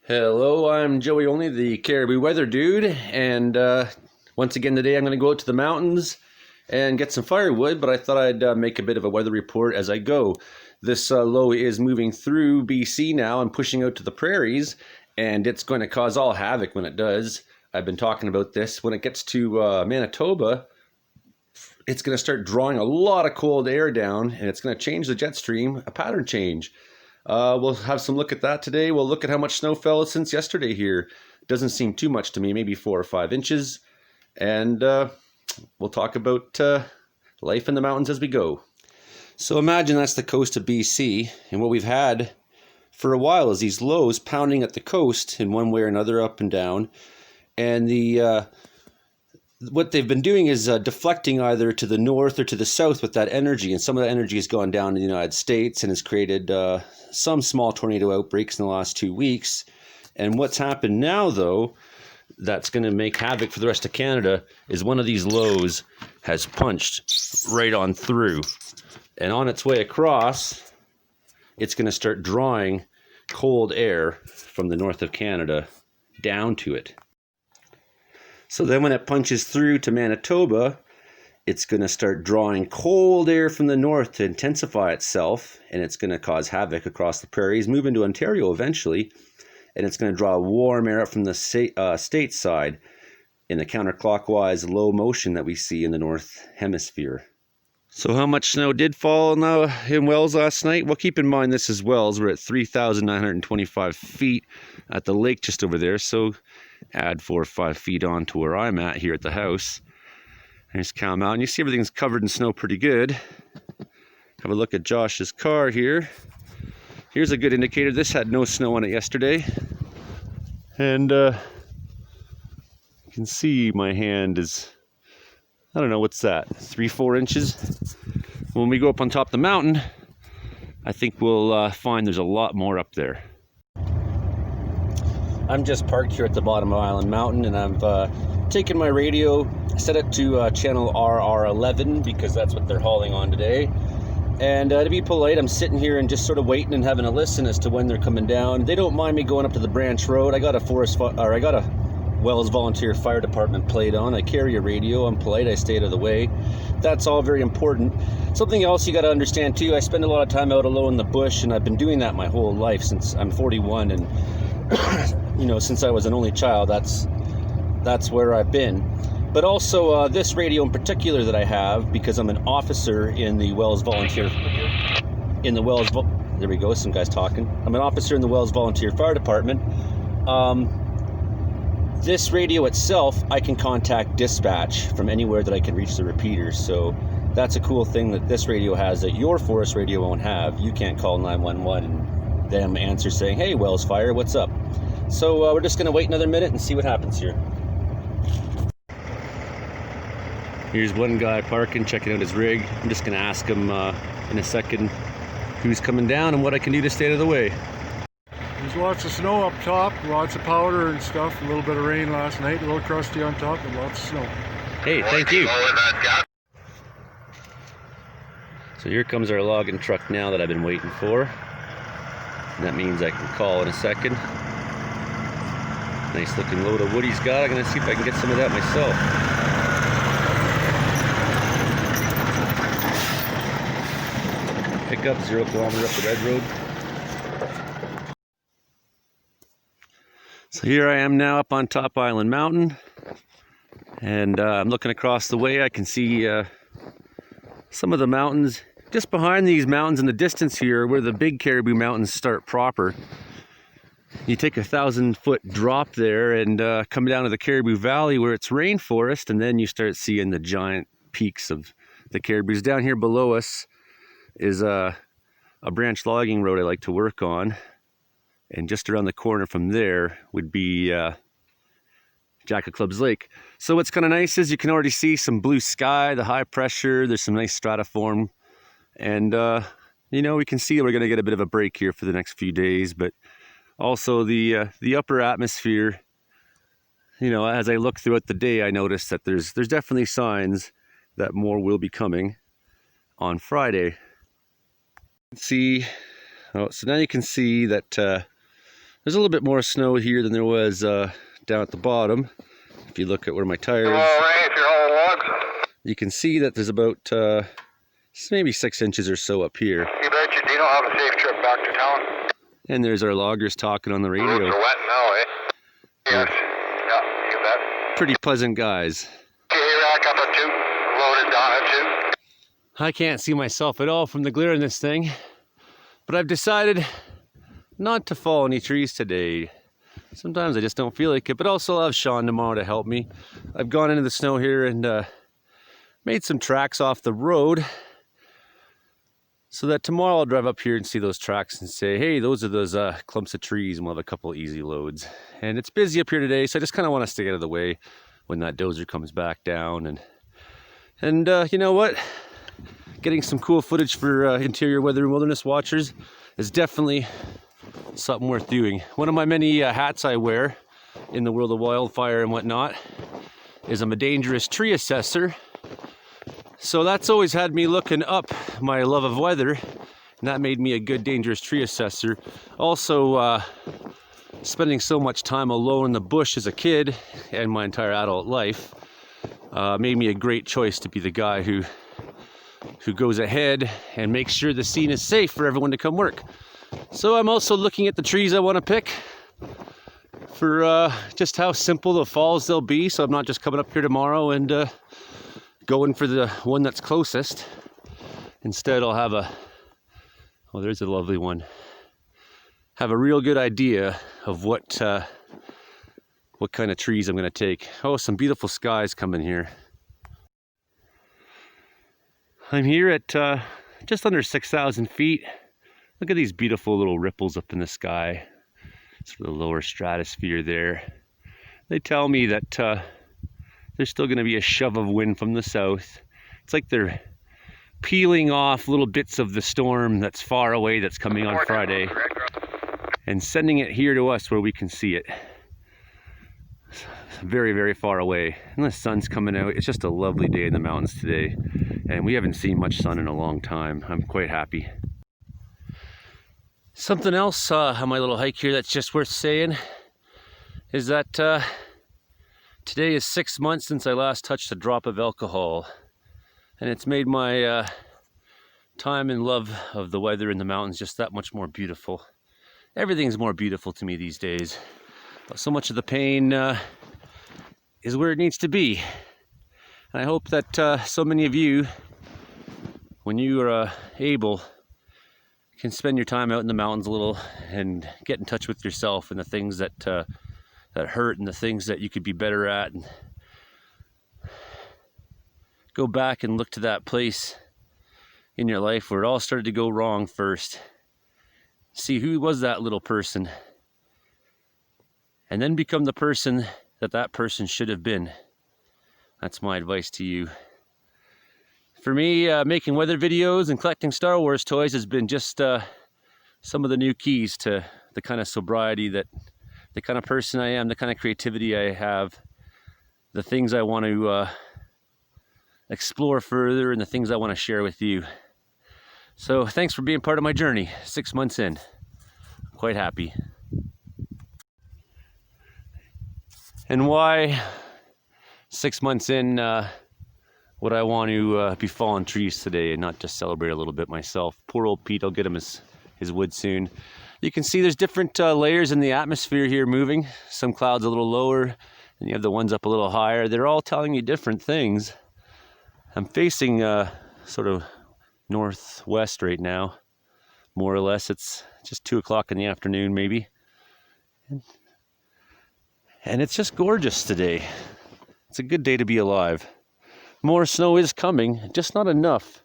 Hello, I'm Joey Only, the Cariboo weather dude, and once again today I'm going to go out to the mountains and get some firewood, but I thought I'd make a bit of a weather report as I go. This low is moving through BC now and pushing out to the prairies, and it's going to cause all havoc when it does. I've been talking about this. When it gets to Manitoba, it's going to start drawing a lot of cold air down, and it's going to change the jet stream, a pattern change. We'll have some look at that today. We'll look at how much snow fell since yesterday here. Doesn't seem too much to me, maybe 4 or 5 inches. And we'll talk about life in the mountains as we go. So imagine that's the coast of BC, and what we've had for a while is these lows pounding at the coast in one way or another, up and down. And what they've been doing is deflecting either to the north or to the south with that energy, and some of that energy has gone down in the United States and has created some small tornado outbreaks in the last 2 weeks. And what's happened now, though, that's going to make havoc for the rest of Canada is one of these lows has punched right on through, and on its way across, it's going to start drawing cold air from the north of Canada down to it. So then when it punches through to Manitoba, it's going to start drawing cold air from the north to intensify itself, and it's going to cause havoc across the prairies, move into Ontario eventually, and it's going to draw warm air up from the state side in the counterclockwise low motion that we see in the north hemisphere. So how much snow did fall now in Wells last night? Well, keep in mind this is Wells. We're at 3,925 feet at the lake just over there, so add 4 or 5 feet on to where I'm at here at the house. And just come out and you see everything's covered in snow pretty good. Have a look at Josh's car here. Here's a good indicator. This had no snow on it yesterday. And you can see my hand is, I don't know, what's that, 3-4 inches? When we go up on top of the mountain, I think we'll find there's a lot more up there. I'm just parked here at the bottom of Island Mountain, and I've taken my radio, set it to channel RR11 because that's what they're hauling on today. And to be polite, I'm sitting here and just sort of waiting and having a listen as to when they're coming down. They don't mind me going up to the branch road. I got a Wells Volunteer Fire Department plate on. I carry a radio. I'm polite. I stay out of the way. That's all very important. Something else you got to understand too, I spend a lot of time out alone in the bush, and I've been doing that my whole life since I'm 41, and you know, since I was an only child, that's where I've been. But also this radio in particular that I have, because I'm an officer in the Wells Volunteer, there we go, some guys talking. I'm an officer in the Wells Volunteer Fire Department. This radio itself, I can contact dispatch from anywhere that I can reach the repeaters. So that's a cool thing that this radio has that your forest radio won't have. You can't call 911 and them answer saying, "Hey, Wells Fire, what's up?" So we're just going to wait another minute and see what happens here. Here's one guy parking, checking out his rig. I'm just going to ask him in a second who's coming down and what I can do to stay out of the way. There's lots of snow up top, lots of powder and stuff, a little bit of rain last night, a little crusty on top, and lots of snow. Hey, thank you. So here comes our logging truck now that I've been waiting for. And that means I can call in a second. Nice looking load of wood he's got. I'm going to see if I can get some of that myself. Pick up 0 kilometer up the red road. So here I am now up on top Island Mountain, and I'm looking across the way. I can see some of the mountains. Just behind these mountains in the distance here, where the big Cariboo Mountains start proper. You take 1,000-foot drop there and come down to the Cariboo Valley where it's rainforest, and then you start seeing the giant peaks of the Cariboos. Down here below us is a branch logging road I like to work on. And just around the corner from there would be Jacket Clubs Lake. So what's kind of nice is you can already see some blue sky, the high pressure, there's some nice stratiform. And, you know, we can see we're going to get a bit of a break here for the next few days. But also the upper atmosphere, you know, as I look throughout the day, I notice that there's definitely signs that more will be coming on Friday. See, oh, so now you can see that There's a little bit more snow here than there was down at the bottom. If you look at where my tires, if you're hauling logs. You can see that there's about maybe 6 inches or so up here. You bet you Dino, have a safe trip back to town. And there's our loggers talking on the radio. Roads are wet now, eh? Yes. Yeah, you bet. Pretty pleasant guys. Okay, rack up at 2, loaded down at 2. I can't see myself at all from the glare in this thing, but I've decided not to fall any trees today. Sometimes I just don't feel like it, but also I'll have Sean tomorrow to help me. I've gone into the snow here and made some tracks off the road so that tomorrow I'll drive up here and see those tracks and say, hey, those are those clumps of trees, and we'll have a couple easy loads. And it's busy up here today, so I just kind of want us to get out of the way when that dozer comes back down. And you know what? Getting some cool footage for interior weather and wilderness watchers is definitely something worth doing. One of my many hats I wear in the world of wildfire and whatnot is I'm a dangerous tree assessor. So that's always had me looking up my love of weather, and that made me a good dangerous tree assessor. Also, spending so much time alone in the bush as a kid and my entire adult life made me a great choice to be the guy who goes ahead and makes sure the scene is safe for everyone to come work. So I'm also looking at the trees I want to pick for just how simple the falls they'll be, so I'm not just coming up here tomorrow and going for the one that's closest. Instead, I'll have oh, there's a lovely one. Have a real good idea of what kind of trees I'm going to take. Oh, some beautiful skies coming here. I'm here at just under 6,000 feet. Look at these beautiful little ripples up in the sky. Sort of the lower stratosphere there. They tell me that there's still going to be a shove of wind from the south. It's like they're peeling off little bits of the storm that's far away that's coming on Friday and sending it here to us where we can see it. It's very, very far away. And the sun's coming out. It's just a lovely day in the mountains today. And we haven't seen much sun in a long time. I'm quite happy. Something else on my little hike here that's just worth saying is that today is 6 months since I last touched a drop of alcohol. And it's made my time and love of the weather in the mountains just that much more beautiful. Everything's more beautiful to me these days. So much of the pain is where it needs to be. And I hope that so many of you, when you are able, can spend your time out in the mountains a little and get in touch with yourself and the things that that hurt and the things that you could be better at, and go back and look to that place in your life where it all started to go wrong first. See who was that little person, and then become the person that person should have been. That's my advice to you. For me, making weather videos and collecting Star Wars toys has been just some of the new keys to the kind of sobriety, that the kind of person I am, the kind of creativity I have, the things I want to explore further, and the things I want to share with you. So thanks for being part of my journey. 6 months in, I'm quite happy. And why 6 months in would I want to be falling trees today and not just celebrate a little bit myself? Poor old Pete, I'll get him his wood soon. You can see there's different layers in the atmosphere here moving. Some clouds a little lower, and you have the ones up a little higher. They're all telling you different things. I'm facing sort of northwest right now, more or less. It's just 2 o'clock in the afternoon maybe. And it's just gorgeous today. It's a good day to be alive. More snow is coming, just not enough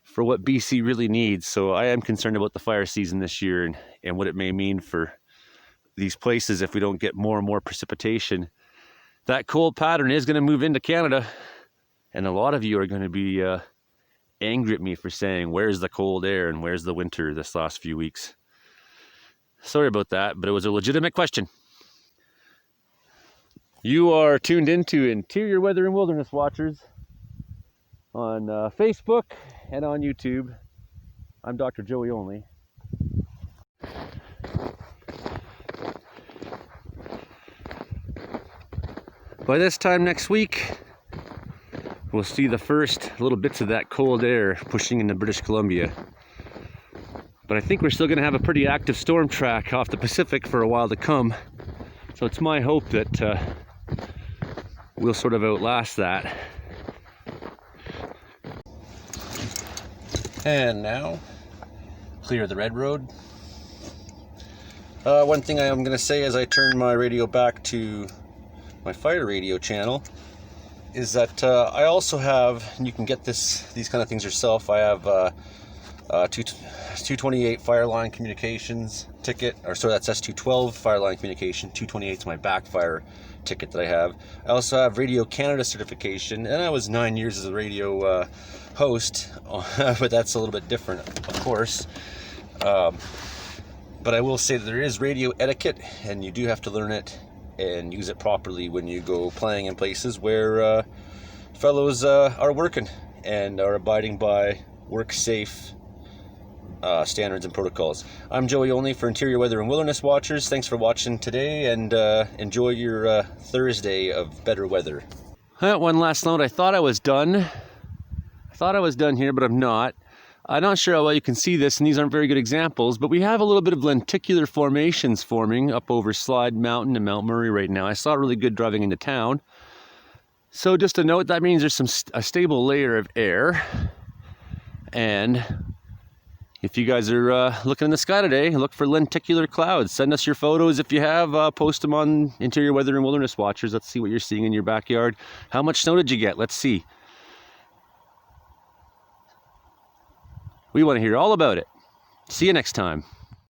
for what BC really needs. So I am concerned about the fire season this year and what it may mean for these places if we don't get more and more precipitation. That cold pattern is going to move into Canada, and a lot of you are going to be angry at me for saying, where's the cold air and where's the winter this last few weeks? Sorry about that, but it was a legitimate question. You are tuned into Interior Weather and Wilderness Watchers on Facebook and on YouTube. I'm Dr. Joey Only. By this time next week, we'll see the first little bits of that cold air pushing into British Columbia. But I think we're still going to have a pretty active storm track off the Pacific for a while to come. So it's my hope that we'll sort of outlast that. And now, clear the red road. One thing I'm going to say as I turn my radio back to my fire radio channel is that I also have, and you can get these kind of things yourself, I have 228 Fireline Communications ticket, or sorry, that's S212 Fireline Communication. 228 is my backfire ticket that I have. I also have Radio Canada certification, and I was 9 years as a radio host, but that's a little bit different, of course. But I will say that there is radio etiquette, and you do have to learn it and use it properly when you go playing in places where fellows are working and are abiding by work safe standards and protocols. I'm Joey Only for Interior Weather and Wilderness Watchers. Thanks for watching today, and enjoy your Thursday of better weather. One last note. I thought I was done here, but I'm not. I'm not sure how well you can see this, and these aren't very good examples, but we have a little bit of lenticular formations forming up over Slide Mountain and Mount Murray right now. I saw it really good driving into town. So just a note, that means there's a stable layer of air. And if you guys are looking in the sky today, look for lenticular clouds. Send us your photos if you have. Post them on Interior Weather and Wilderness Watchers. Let's see what you're seeing in your backyard. How much snow did you get? Let's see. We want to hear all about it. See you next time.